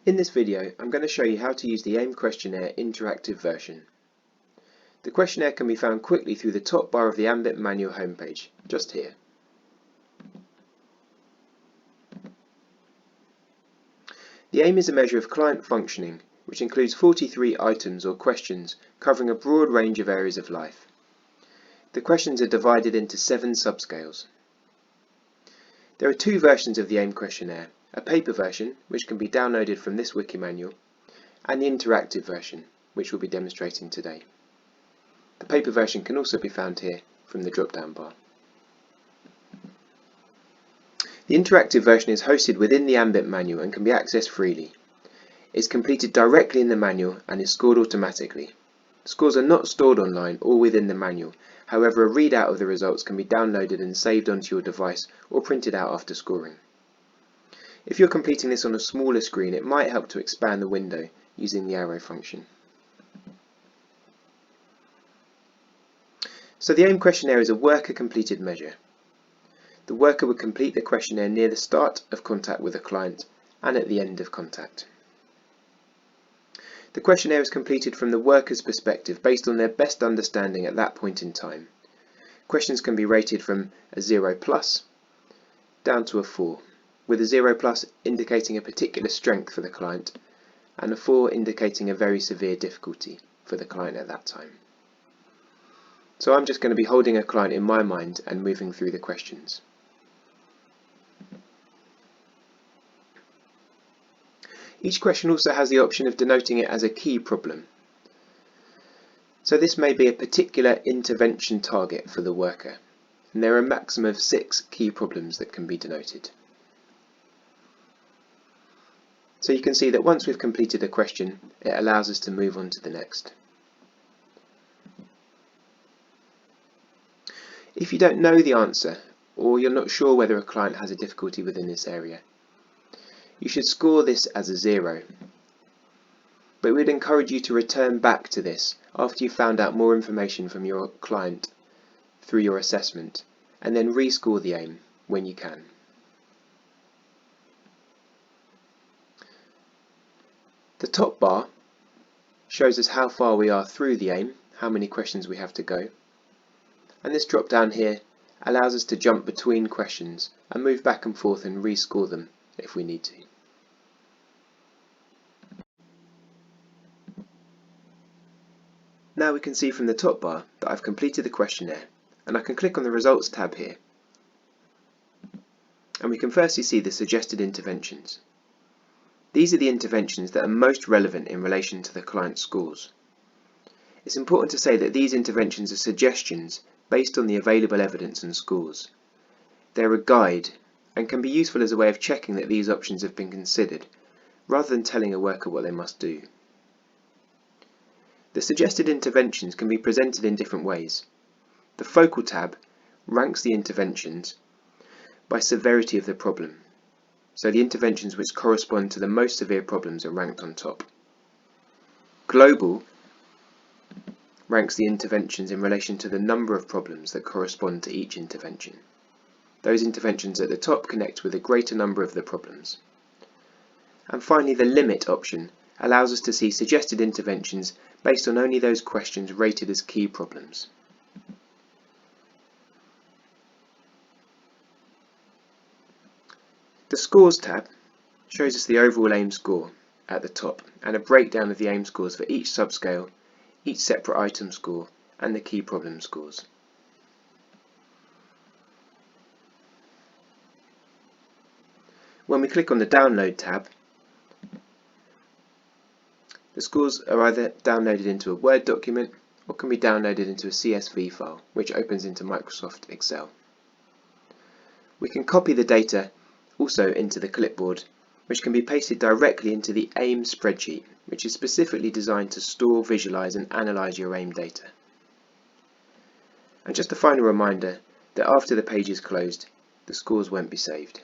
In this video, I'm going to show you how to use the AIM questionnaire interactive version. The questionnaire can be found quickly through the top bar of the AMBIT manual homepage, just here. The AIM is a measure of client functioning, which includes 43 items or questions covering a broad range of areas of life. The questions are divided into 7 subscales. There are 2 versions of the AIM questionnaire, a paper version, which can be downloaded from this wiki manual, and the interactive version, which we'll be demonstrating today. The paper version can also be found here from the drop-down bar. The interactive version is hosted within the AMBIT manual and can be accessed freely. It's completed directly in the manual and is scored automatically. Scores are not stored online or within the manual, however a readout of the results can be downloaded and saved onto your device or printed out after scoring. If you're completing this on a smaller screen, it might help to expand the window using the arrow function. So the AIM questionnaire is a worker-completed measure. The worker would complete the questionnaire near the start of contact with a client and at the end of contact. The questionnaire is completed from the worker's perspective based on their best understanding at that point in time. Questions can be rated from a 0+ down to a 4, with a 0+ indicating a particular strength for the client and a 4 indicating a very severe difficulty for the client at that time. So I'm just going to be holding a client in my mind and moving through the questions. Each question also has the option of denoting it as a key problem. So this may be a particular intervention target for the worker, and there are a maximum of 6 key problems that can be denoted. So you can see that once we've completed a question, it allows us to move on to the next. If you don't know the answer, or you're not sure whether a client has a difficulty within this area, you should score this as a 0. But we'd encourage you to return back to this after you've found out more information from your client through your assessment, and then rescore the AIM when you can. The top bar shows us how far we are through the AIM, how many questions we have to go, and this drop down here allows us to jump between questions and move back and forth and rescore them if we need to. Now we can see from the top bar that I've completed the questionnaire, and I can click on the Results tab here, and we can firstly see the suggested interventions. These are the interventions that are most relevant in relation to the client's scores. It's important to say that these interventions are suggestions based on the available evidence and scores. They're a guide and can be useful as a way of checking that these options have been considered, rather than telling a worker what they must do. The suggested interventions can be presented in different ways. The Focal tab ranks the interventions by severity of the problem, so the interventions which correspond to the most severe problems are ranked on top. Global ranks the interventions in relation to the number of problems that correspond to each intervention. Those interventions at the top connect with a greater number of the problems. And finally, the Limit option allows us to see suggested interventions based on only those questions rated as key problems. The Scores tab shows us the overall AIM score at the top and a breakdown of the AIM scores for each subscale, each separate item score and the key problem scores. When we click on the Download tab, the scores are either downloaded into a Word document or can be downloaded into a CSV file, which opens into Microsoft Excel. We can copy the data also into the clipboard, which can be pasted directly into the AIM spreadsheet, which is specifically designed to store, visualize and analyze your AIM data. And just a final reminder that after the page is closed, the scores won't be saved.